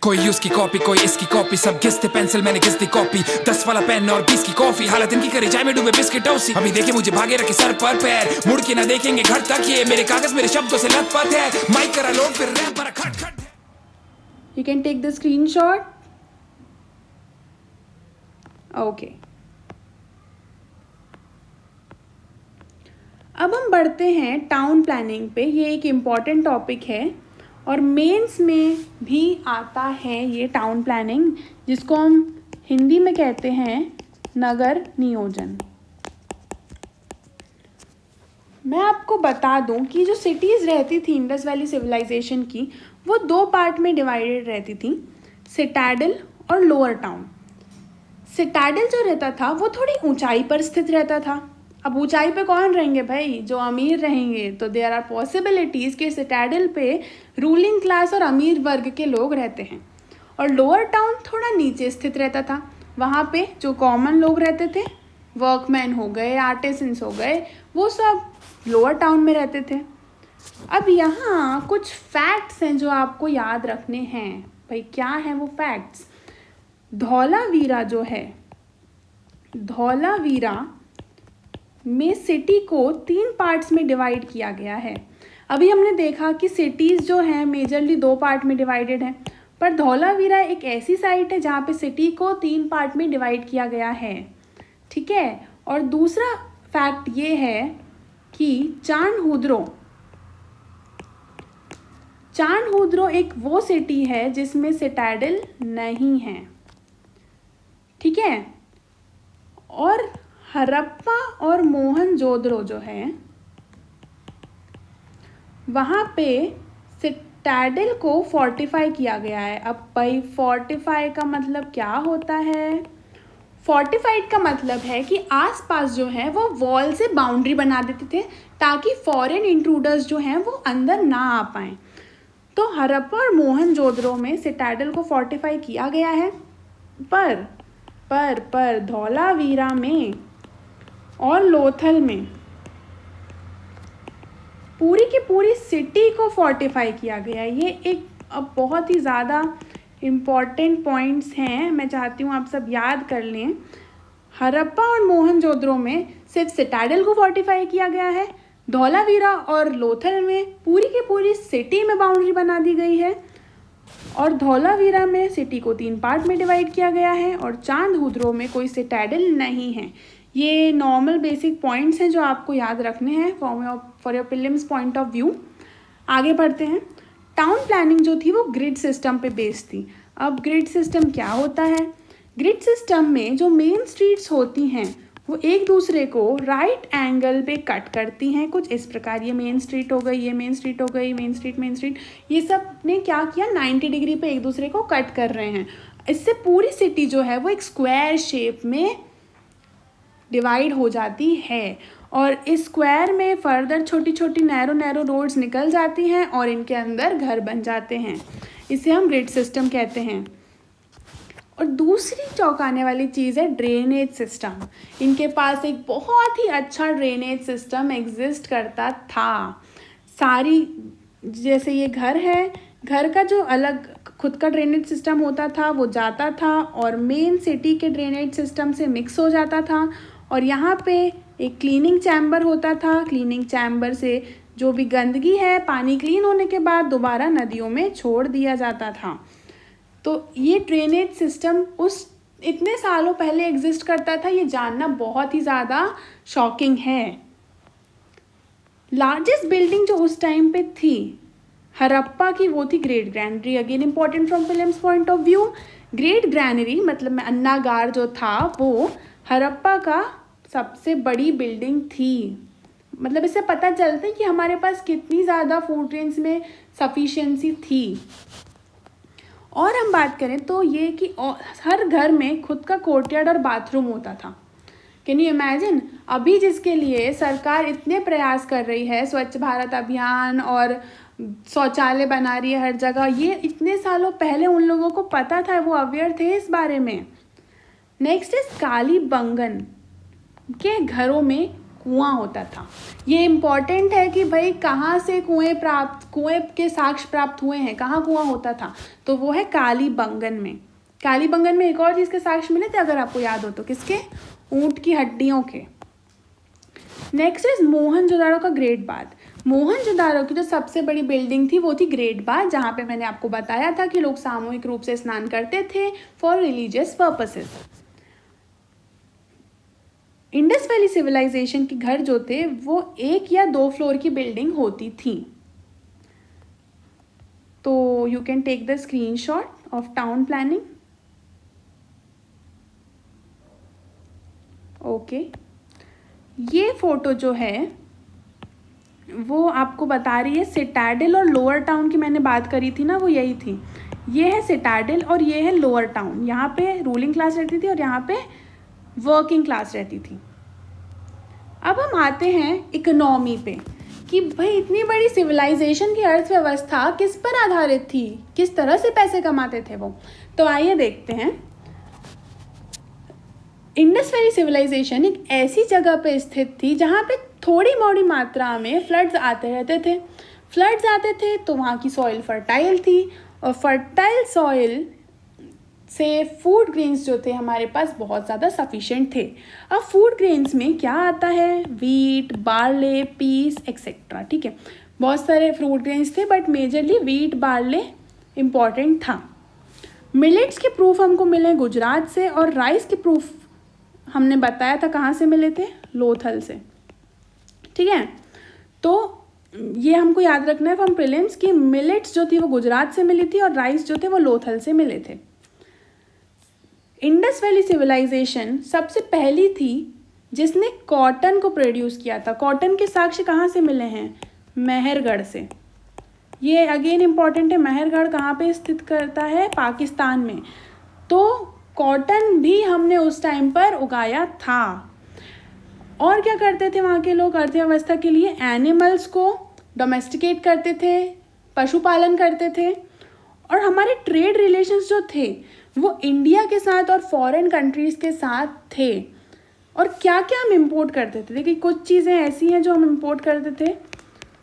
कोई उसकी कॉपी कोई इसकी कॉपी, सब घिसते पेंसिल मैंने घिस दी कॉपी, 10 वाला पेन और 20 की कॉफी, हालत इनकी करी चाय में डूबे बिस्किट टॉसी। अभी देखे मुझे भागे रखे सर पर पैर, मुड़ के ना देखेंगे घर तक, ये मेरे कागज मेरे शब्दों से लथपथ है, माइक करा लोड फिर रैप पर खट खट। You can take the screenshot. Okay. अब हम बढ़ते हैं टाउन प्लानिंग पे। ये एक इम्पॉर्टेंट टॉपिक है और मेंस में भी आता है ये टाउन प्लानिंग, जिसको हम हिंदी में कहते हैं नगर नियोजन। मैं आपको बता दूं कि जो सिटीज़ रहती थी इंडस वैली सिविलाइजेशन की, वो 2 पार्ट में डिवाइडेड रहती थी, सिटाडेल और लोअर टाउन। सिटाडेल जो रहता था वो थोड़ी ऊंचाई पर स्थित रहता था। अब ऊंचाई पे कौन रहेंगे भाई? जो अमीर रहेंगे। तो देयर आर पॉसिबिलिटीज़ कि सिटाडेल पे रूलिंग क्लास और अमीर वर्ग के लोग रहते हैं, और लोअर टाउन थोड़ा नीचे स्थित रहता था। वहाँ पे जो कॉमन लोग रहते थे, वर्कमैन हो गए, आर्टिसंस हो गए, वो सब लोअर टाउन में रहते थे। अब यहाँ कुछ फैक्ट्स हैं जो आपको याद रखने हैं। भाई क्या हैं वो फैक्ट्स? धौलावीरा जो है, धौलावीरा में सिटी को 3 पार्ट्स में डिवाइड किया गया है। अभी हमने देखा कि सिटीज़ जो हैं मेजरली 2 पार्ट में डिवाइडेड हैं, पर धौलावीरा एक ऐसी साइट है जहाँ पे सिटी को 3 पार्ट में डिवाइड किया गया है। ठीक है। और दूसरा फैक्ट ये है कि चांडहुद्रो एक वो सिटी है जिसमें सिटाडेल नहीं है। ठीक है। और हरप्पा और मोहनजोदड़ो जो है, वहाँ पे सिटाडेल को फोर्टिफाई किया गया है। अब भाई फोर्टिफाई का मतलब क्या होता है? फोर्टिफाइड का मतलब है कि आसपास जो है वो वॉल से बाउंड्री बना देते थे ताकि फॉरेन इंट्रूडर्स जो हैं वो अंदर ना आ पाएँ। तो हरप्पा और मोहनजोदड़ो में सिटाडेल को फोर्टिफाई किया गया है, पर धौलावीरा में और लोथल में पूरी की पूरी सिटी को फोर्टिफाई किया गया है। ये एक अब बहुत ही ज़्यादा इम्पॉर्टेंट पॉइंट्स हैं, मैं चाहती हूँ आप सब याद कर लें। हरप्पा और मोहनजोदड़ो में सिर्फ सिटाडेल को फोर्टिफाई किया गया है, धौलावीरा और लोथल में पूरी की पूरी सिटी में बाउंड्री बना दी गई है, और धौलावीरा में सिटी को 3 पार्ट में डिवाइड किया गया है, और चांदहुद्रो में कोई सिटाडेल नहीं है। ये नॉर्मल बेसिक पॉइंट्स हैं जो आपको याद रखने हैं for your prelims point of view. आगे बढ़ते हैं। टाउन प्लानिंग जो थी वो ग्रिड सिस्टम पे बेस्ड थी। अब ग्रिड सिस्टम क्या होता है? ग्रिड सिस्टम में जो मेन स्ट्रीट्स होती हैं वो एक दूसरे को राइट एंगल पे कट करती हैं, कुछ इस प्रकार। ये मेन स्ट्रीट हो गई, ये मेन स्ट्रीट हो गई, मेन स्ट्रीट, ये सब ने क्या किया, 90 डिग्री पे एक दूसरे को कट कर रहे हैं। इससे पूरी सिटी जो है वो एक स्क्वायर शेप में डिवाइड हो जाती है, और इस स्क्वायर में फर्दर छोटी छोटी नैरो रोड्स निकल जाती हैं और इनके अंदर घर बन जाते हैं। इसे हम ग्रिड सिस्टम कहते हैं। और दूसरी चौंकाने वाली चीज़ है ड्रेनेज सिस्टम। इनके पास एक बहुत ही अच्छा ड्रेनेज सिस्टम एग्जिस्ट करता था। सारी, जैसे ये घर है, घर का जो अलग खुद का ड्रेनेज सिस्टम होता था वो जाता था और मेन सिटी के ड्रेनेज सिस्टम से मिक्स हो जाता था, और यहाँ पे एक क्लीनिंग चैम्बर होता था। क्लीनिंग चैम्बर से जो भी गंदगी है पानी क्लीन होने के बाद दोबारा नदियों में छोड़ दिया जाता था। तो ये ड्रेनेज सिस्टम उस इतने सालों पहले एग्जिस्ट करता था, ये जानना बहुत ही ज़्यादा शॉकिंग है। लार्जेस्ट बिल्डिंग जो उस टाइम पे थी हरप्पा की, वो थी great granary. Again important from films point of view. Great granary मतलब अन्नागार जो था वो हरप्पा का सबसे बड़ी बिल्डिंग थी। मतलब इससे पता चलता है कि हमारे पास कितनी ज़्यादा फूड रेंज में सफिशिएंसी थी। और हम बात करें तो ये कि हर घर में खुद का कोर्टयार्ड और बाथरूम होता था। Can you imagine? अभी जिसके लिए सरकार इतने प्रयास कर रही है, स्वच्छ भारत अभियान और शौचालय बना रही है हर जगह, ये इतने सालों पहले उन लोगों को पता था, वो अवेयर थे इस बारे में। नेक्स्ट इज कालीबंगन के घरों में कुआं होता था। ये इम्पॉर्टेंट है कि भाई कहाँ से कुएं के साक्ष्य प्राप्त हुए हैं, कहाँ कुआं होता था, तो वो है कालीबंगन में। कालीबंगन में एक और चीज़ के साक्ष्य मिले थे अगर आपको याद हो तो, किसके? ऊँट की हड्डियों के। नेक्स्ट इज मोहनजोदाड़ो का ग्रेट बाथ। मोहनजोदाड़ो की जो सबसे बड़ी बिल्डिंग थी वो थी ग्रेट बाथ, जहाँ पे मैंने आपको बताया था कि लोग सामूहिक रूप से स्नान करते थे for religious purposes. Indus valley civilization के घर जो थे वो 1 या 2 फ्लोर की बिल्डिंग होती थी। तो you can take the screenshot of town planning. Okay, ये फोटो जो है वो आपको बता रही है सिटाडेल और लोअर टाउन की मैंने बात करी थी ना, वो यही थी। ये है सिटाडेल और ये है लोअर टाउन। यहाँ पे रूलिंग क्लास रहती थी और यहाँ पे वर्किंग क्लास रहती थी। अब हम आते हैं इकोनॉमी पे कि भाई इतनी बड़ी सिविलाइजेशन की अर्थव्यवस्था किस पर आधारित थी, किस तरह से पैसे कमाते थे वो। तो आइए देखते हैं। इंडस वैली सिविलाइजेशन एक ऐसी जगह पे स्थित थी जहाँ पे थोड़ी मोड़ी मात्रा में फ्लड्स आते रहते थे। फ्लड्स आते थे तो वहाँ की सॉइल फर्टाइल थी और फर्टाइल सॉइल से फूड ग्रेन्स जो थे हमारे पास बहुत ज़्यादा सफिशिएंट थे। अब फूड ग्रेन्स में क्या आता है? Wheat, barley, peas etcetera. ठीक है, बहुत सारे फ्रूट ग्रेन्स थे but majorly wheat, barley important था। मिलेट्स के प्रूफ हमको मिले गुजरात से और राइस के प्रूफ हमने बताया था कहाँ से मिले थे? लोथल से। ठीक है, तो ये हमको याद रखना है फ्रॉम प्रीलिम्स कि मिलेट्स जो थी वो गुजरात से मिली थी और राइस जो थे वो लोथल से मिले थे। इंडस वैली सिविलाइजेशन सबसे पहली थी जिसने कॉटन को प्रोड्यूस किया था। कॉटन के साक्ष्य कहाँ से मिले हैं? मेहरगढ़ से। ये अगेन इम्पॉर्टेंट है, मेहरगढ़ कहाँ पे स्थित करता है? पाकिस्तान में। तो कॉटन भी हमने उस टाइम पर उगाया था। और क्या करते थे वहाँ के लोग अर्थव्यवस्था के लिए? एनिमल्स को डोमेस्टिकेट करते थे, पशुपालन करते थे। और हमारे ट्रेड रिलेशंस जो थे वो इंडिया के साथ और फॉरेन कंट्रीज़ के साथ थे। और क्या क्या हम इंपोर्ट करते थे? देखिए कुछ चीज़ें ऐसी हैं जो हम इंपोर्ट करते थे,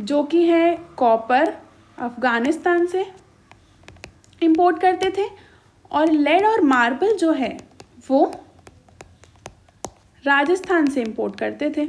जो कि है कॉपर अफ़गानिस्तान से इंपोर्ट करते थे, और लेड और मार्बल जो है वो राजस्थान से इंपोर्ट करते थे।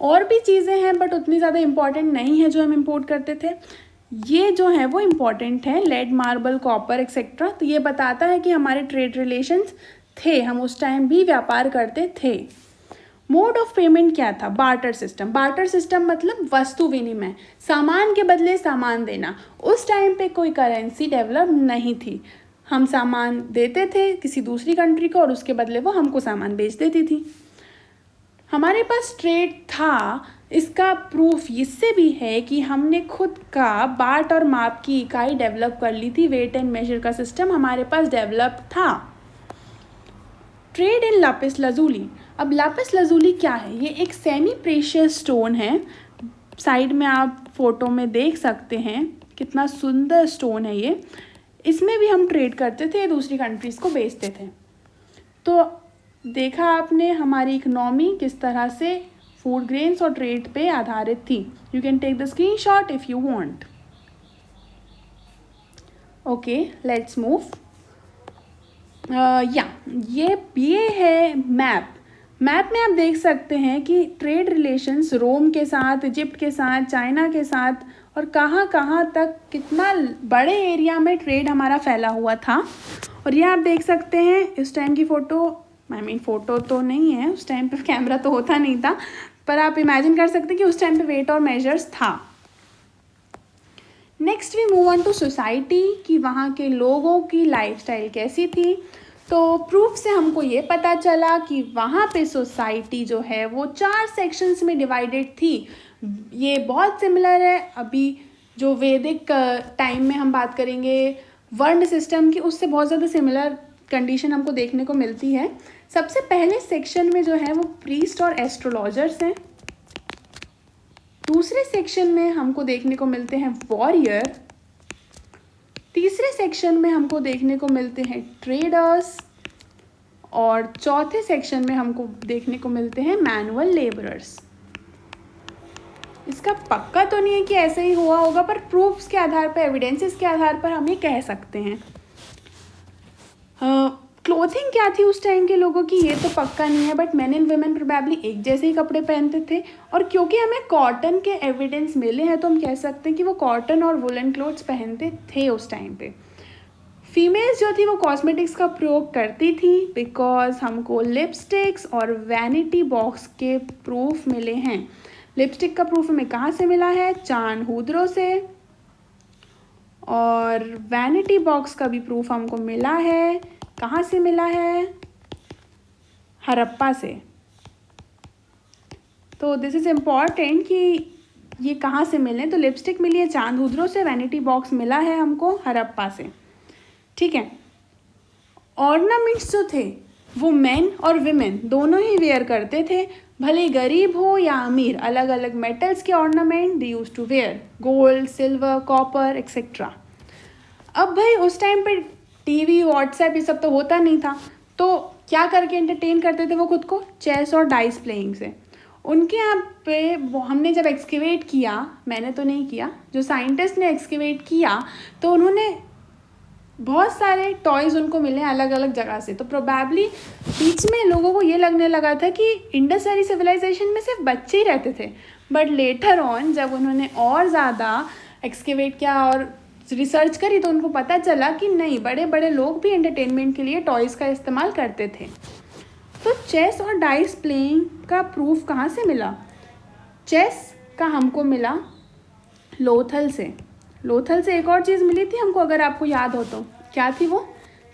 और भी चीज़ें हैं बट उतनी ज़्यादा इम्पॉर्टेंट नहीं है जो हम इंपोर्ट करते थे। ये जो है वो इम्पॉर्टेंट है, लेड, मार्बल, कॉपर एक्सेट्रा। तो ये बताता है कि हमारे ट्रेड रिलेशंस थे, हम उस टाइम भी व्यापार करते थे। मोड ऑफ पेमेंट क्या था? Barter system. बार्टर सिस्टम मतलब वस्तु विनिमय, सामान के बदले सामान देना। उस टाइम पे कोई करेंसी डेवलप नहीं थी। हम सामान देते थे किसी दूसरी कंट्री को और उसके बदले वो हमको सामान बेच देती थी। हमारे पास ट्रेड था, इसका प्रूफ इससे भी है कि हमने खुद का बाट और माप की इकाई डेवलप कर ली थी। वेट एंड मेजर का सिस्टम हमारे पास डेवलप था। Trade in lapis lazuli. अब लापिस लजूली क्या है? ये एक सेमी प्रेशियस स्टोन है। साइड में आप फोटो में देख सकते हैं कितना सुंदर स्टोन है ये। इसमें भी हम ट्रेड करते थे, दूसरी कंट्रीज़ को बेचते थे। तो देखा आपने हमारी इकोनॉमी किस तरह से फूड ग्रेन्स और ट्रेड पे आधारित थी। You can take the screenshot if you want. Okay, let's move. ये है मैप। मैप में आप देख सकते हैं कि ट्रेड रिलेशंस रोम के साथ, इजिप्ट के साथ, चाइना के साथ और कहाँ कहाँ तक कितना बड़े एरिया में ट्रेड हमारा फैला हुआ था। और ये आप देख सकते हैं इस टाइम की फ़ोटो। फ़ोटो तो नहीं है, उस टाइम पे कैमरा तो होता नहीं था, पर आप इमेजिन कर सकते हैं कि उस टाइम पे वेट और मेजर्स था। Next we move on to society कि वहाँ के लोगों की लाइफस्टाइल कैसी थी। तो प्रूफ से हमको ये पता चला कि वहाँ पे सोसाइटी जो है वो 4 सेक्शंस में डिवाइडेड थी। ये बहुत सिमिलर है अभी जो वैदिक टाइम में हम बात करेंगे वर्ण सिस्टम की, उससे बहुत ज़्यादा सिमिलर कंडीशन हमको देखने को मिलती है। सबसे पहले सेक्शन में जो है वो प्रीस्ट और एस्ट्रोलॉजर्स हैं। दूसरे सेक्शन में हमको देखने को मिलते हैं वॉरियर। तीसरे सेक्शन में हमको देखने को मिलते हैं ट्रेडर्स और चौथे सेक्शन में हमको देखने को मिलते हैं मैनुअल लेबरर्स। इसका पक्का तो नहीं है कि ऐसे ही हुआ होगा, पर प्रूफ्स के आधार पर, एविडेंसेस के आधार पर हम ये कह सकते हैं। क्लोथिंग क्या थी उस टाइम के लोगों की ये तो पक्का नहीं है, but main and women probably एक जैसे ही कपड़े पहनते थे। और क्योंकि हमें कॉटन के एविडेंस मिले हैं तो हम कह सकते हैं कि वो कॉटन और वुलन क्लोथ्स पहनते थे उस टाइम पे। फीमेल्स जो थी वो कॉस्मेटिक्स का प्रयोग करती थी, बिकॉज हमको लिपस्टिक्स और वैनिटी बॉक्स के प्रूफ मिले हैं। लिपस्टिक का प्रूफ हमें कहाँ से मिला है? चांद हुदरों से। और वैनिटी बॉक्स का भी प्रूफ हमको मिला है, कहाँ से मिला है? हड़प्पा से। तो दिस इज़ इम्पॉर्टेंट कि ये कहाँ से मिले। तो लिपस्टिक मिली है चांद हुदरों से, वैनिटी बॉक्स मिला है हमको हड़प्पा से। ठीक है। ऑर्नामेंट्स जो थे वो मेन और विमेन दोनों ही वेयर करते थे, भले गरीब हो या अमीर। अलग अलग मेटल्स के ornament they use to wear, gold, silver, copper etcetera. अब भाई उस टाइम पे टीवी, व्हाट्सएप ये सब तो होता नहीं था, तो क्या करके एंटरटेन करते थे वो खुद को? चेस और डाइस प्लेइंग से। उनके यहाँ पे हमने जब एक्सकेवेट किया, मैंने तो नहीं किया, जो साइंटिस्ट ने एक्सकेवेट किया, तो उन्होंने बहुत सारे टॉयज़ उनको मिले अलग अलग जगह से। तो प्रोबेबली बीच में लोगों को ये लगने लगा था कि इंडस वैली सिविलाइजेशन में सिर्फ बच्चे ही रहते थे, बट लेटर ऑन जब उन्होंने और ज़्यादा एक्सकेवेट किया और रिसर्च करी तो उनको पता चला कि नहीं, बड़े बड़े लोग भी एंटरटेनमेंट के लिए टॉयज़ का इस्तेमाल करते थे। तो चेस और डाइस प्लेइंग का प्रूफ कहाँ से मिला? चेस का हमको मिला लोथल से। लोथल से एक और चीज़ मिली थी हमको, अगर आपको याद हो तो, क्या थी वो?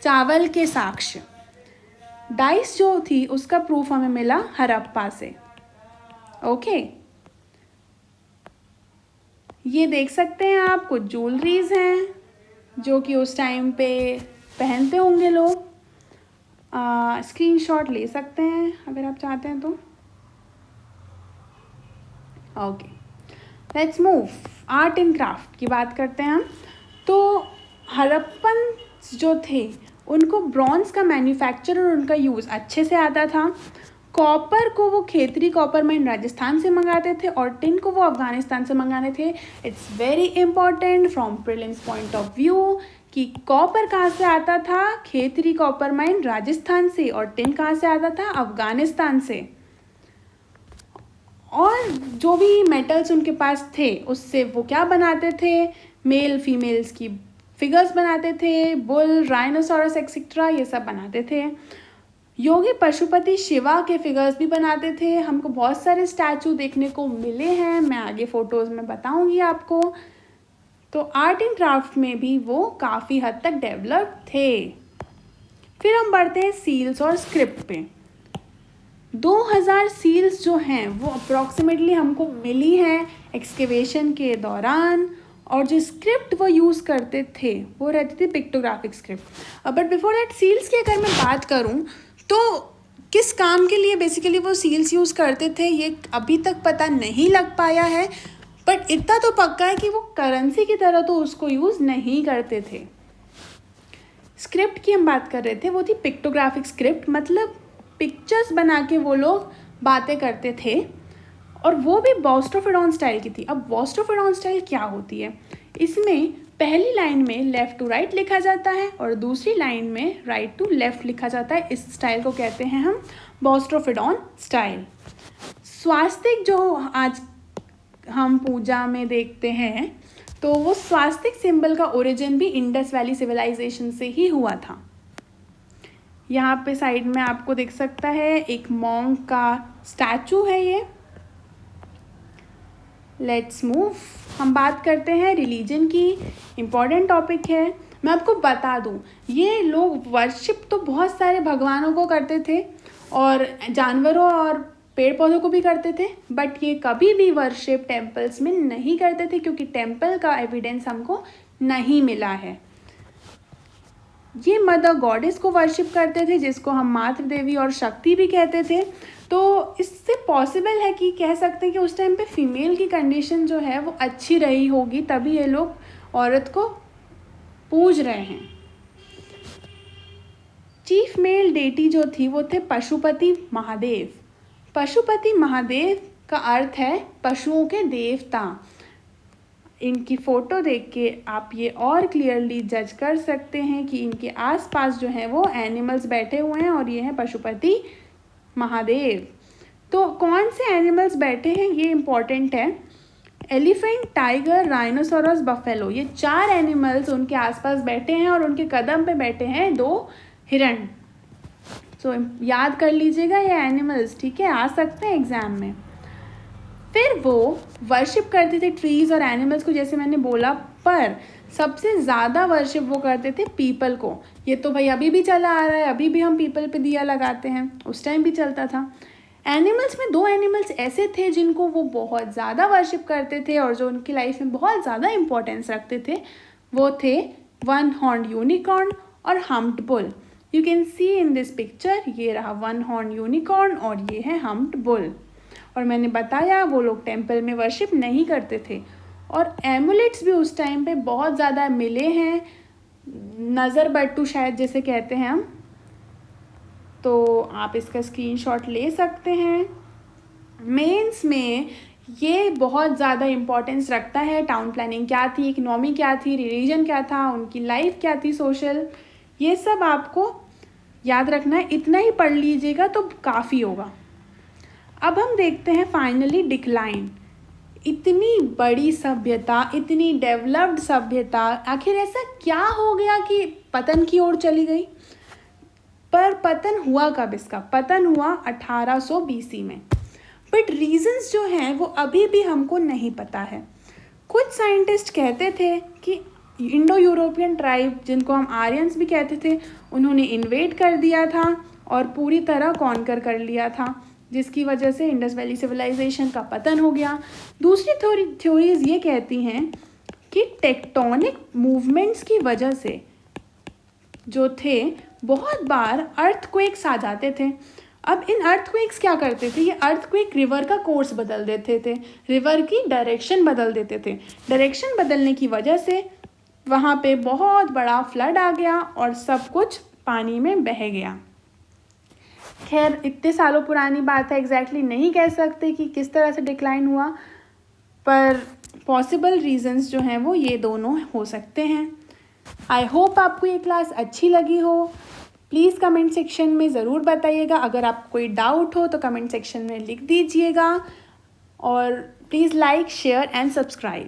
चावल के साक्ष्य। डाइस जो थी उसका प्रूफ हमें मिला हड़प्पा से। ओके, ये देख सकते हैं आप, कुछ ज्वेलरीज हैं जो कि उस टाइम पे पहनते होंगे लोग। स्क्रीनशॉट ले सकते हैं अगर आप चाहते हैं तो। Okay, let's move. Art and craft की बात करते हैं हम। तो हड़प्पन जो थे उनको ब्रॉन्ज का मैन्युफैक्चर और उनका यूज़ अच्छे से आता था। कॉपर को वो खेतरी कॉपर माइन राजस्थान से मंगाते थे और टिन को वो अफ़गानिस्तान से मंगाने थे। It's very important from prelims point of view कि कॉपर कहाँ से आता था? खेतरी कॉपर माइन राजस्थान से। और टिन कहाँ से आता था? अफ़गानिस्तान से। और जो भी मेटल्स उनके पास थे उससे वो क्या बनाते थे? मेल फीमेल्स की फिगर्स बनाते थे, बुल, राइनोसोरस एक्सेट्रा ये सब बनाते थे। योगी पशुपति शिवा के फिगर्स भी बनाते थे। हमको बहुत सारे स्टैचू देखने को मिले हैं, मैं आगे फ़ोटोज़ में बताऊंगी आपको। तो आर्ट एंड क्राफ्ट में भी वो काफ़ी हद तक डेवलप थे। फिर हम बढ़ते हैं सील्स और स्क्रिप्ट पे। 2000 सील्स जो हैं वो अप्रॉक्सीमेटली हमको मिली हैं एक्सकेवेशन के दौरान। और जो स्क्रिप्ट वो यूज़ करते थे वो रहती थी pictographic script. But before that seals की अगर मैं बात करूं तो किस काम के लिए बेसिकली वो सील्स यूज़ करते थे ये अभी तक पता नहीं लग पाया है, बट इतना तो पक्का है कि वो करेंसी की तरह तो उसको यूज़ नहीं करते थे। स्क्रिप्ट की हम बात कर रहे थे, वो थी पिक्टोग्राफिक स्क्रिप्ट, मतलब पिक्चर्स बना के वो लोग बातें करते थे, और वो भी बोस्टोफिडॉन स्टाइल की थी। अब बोस्टोफिडॉन स्टाइल क्या होती है? इसमें पहली लाइन में लेफ़्ट टू राइट लिखा जाता है और दूसरी लाइन में राइट टू लेफ़्ट लिखा जाता है। इस स्टाइल को कहते हैं हम बोस्टोफिडॉन स्टाइल। स्वास्तिक जो आज हम पूजा में देखते हैं, तो वो स्वास्तिक सिंबल का ओरिजिन भी इंडस वैली सिविलाइजेशन से ही हुआ था। यहाँ पे साइड में आपको दिख सकता है एक मॉन्क का स्टैचू है ये। Let's move. हम बात करते हैं रिलीजन की। इम्पॉर्टेंट टॉपिक है। मैं आपको बता दूं, ये लोग वर्शिप तो बहुत सारे भगवानों को करते थे और जानवरों और पेड़ पौधों को भी करते थे, बट ये कभी भी वर्शिप टेम्पल्स में नहीं करते थे क्योंकि टेम्पल का एविडेंस हमको नहीं मिला है। ये मदर गॉडेस को वर्शिप करते थे जिसको हम मातृ देवी और शक्ति भी कहते थे। तो इससे पॉसिबल है कि कह सकते हैं कि उस टाइम पे फीमेल की कंडीशन जो है वो अच्छी रही होगी, तभी ये लोग औरत को पूज रहे हैं। चीफ मेल डेटी जो थी वो थे पशुपति महादेव। पशुपति महादेव का अर्थ है पशुओं के देवता। इनकी फ़ोटो देख के आप ये और क्लियरली जज कर सकते हैं कि इनके आसपास जो हैं वो एनिमल्स बैठे हुए हैं और ये हैं पशुपति महादेव। तो कौन से एनिमल्स बैठे हैं ये इम्पॉर्टेंट है। एलिफेंट, टाइगर, राइनोसोरस, बफेलो, ये 4 एनिमल्स उनके आसपास बैठे हैं और उनके कदम पे बैठे हैं 2 हिरण। सो याद कर लीजिएगा ये एनिमल्स, ठीक है, आ सकते हैं एग्ज़ाम में। फिर वो वर्शिप करते थे ट्रीज़ और एनिमल्स को, जैसे मैंने बोला, पर सबसे ज़्यादा वर्शिप वो करते थे पीपल को। ये तो भाई अभी भी चला आ रहा है, अभी भी हम पीपल पे दिया लगाते हैं, उस टाइम भी चलता था। एनिमल्स में 2 एनिमल्स ऐसे थे जिनको वो बहुत ज़्यादा वर्शिप करते थे और जो उनकी लाइफ में बहुत ज़्यादा इम्पोर्टेंस रखते थे, वो थे 1 हॉर्न यूनिकॉर्न और humped bull. You can see in this picture, ये रहा 1 हॉर्न यूनिकॉर्न और ये है हम्प्ड बुल। और मैंने बताया वो लोग टेम्पल में वर्शिप नहीं करते थे और एमुलेट्स भी उस टाइम पे बहुत ज़्यादा मिले हैं, नज़र बट्टू शायद जैसे कहते हैं हम, तो आप इसका स्क्रीनशॉट ले सकते हैं। मेंस में ये बहुत ज़्यादा इम्पोर्टेंस रखता है, टाउन प्लानिंग क्या थी, इकनॉमी क्या थी, रिलीजन क्या था, उनकी लाइफ क्या थी, सोशल, ये सब आपको याद रखना है। इतना ही पढ़ लीजिएगा तो काफ़ी होगा। अब हम देखते हैं फाइनली डिक्लाइन। इतनी बड़ी सभ्यता, इतनी डेवलप्ड सभ्यता, आखिर ऐसा क्या हो गया कि पतन की ओर चली गई? पर पतन हुआ कब इसका? पतन हुआ 1800 BC में। बट रीजंस जो हैं वो अभी भी हमको नहीं पता है। कुछ साइंटिस्ट कहते थे कि इंडो यूरोपियन ट्राइब, जिनको हम आर्यंस भी कहते थे, उन्होंने इन्वेड कर दिया था और पूरी तरह कॉन्कर कर लिया था, जिसकी वजह से इंडस वैली सिविलाइजेशन का पतन हो गया। दूसरी थ्योरीज ये कहती हैं कि टेक्टोनिक मूवमेंट्स की वजह से जो थे, बहुत बार अर्थक्वेक्स आ जाते थे। अब इन अर्थक्वेक्स क्या करते थे? ये अर्थक्वेक रिवर का कोर्स बदल देते थे, रिवर की डायरेक्शन बदल देते थे। डायरेक्शन बदलने की वजह से वहाँ पे बहुत बड़ा फ्लड आ गया और सब कुछ पानी में बह गया। खैर, इतने सालों पुरानी बात है, एग्जैक्टली नहीं कह सकते कि किस तरह से डिक्लाइन हुआ, पर पॉसिबल रीजंस जो हैं वो ये दोनों हो सकते हैं। आई होप आपको ये क्लास अच्छी लगी हो। प्लीज़ कमेंट सेक्शन में ज़रूर बताइएगा। अगर आपको कोई डाउट हो तो कमेंट सेक्शन में लिख दीजिएगा और please like, share and subscribe.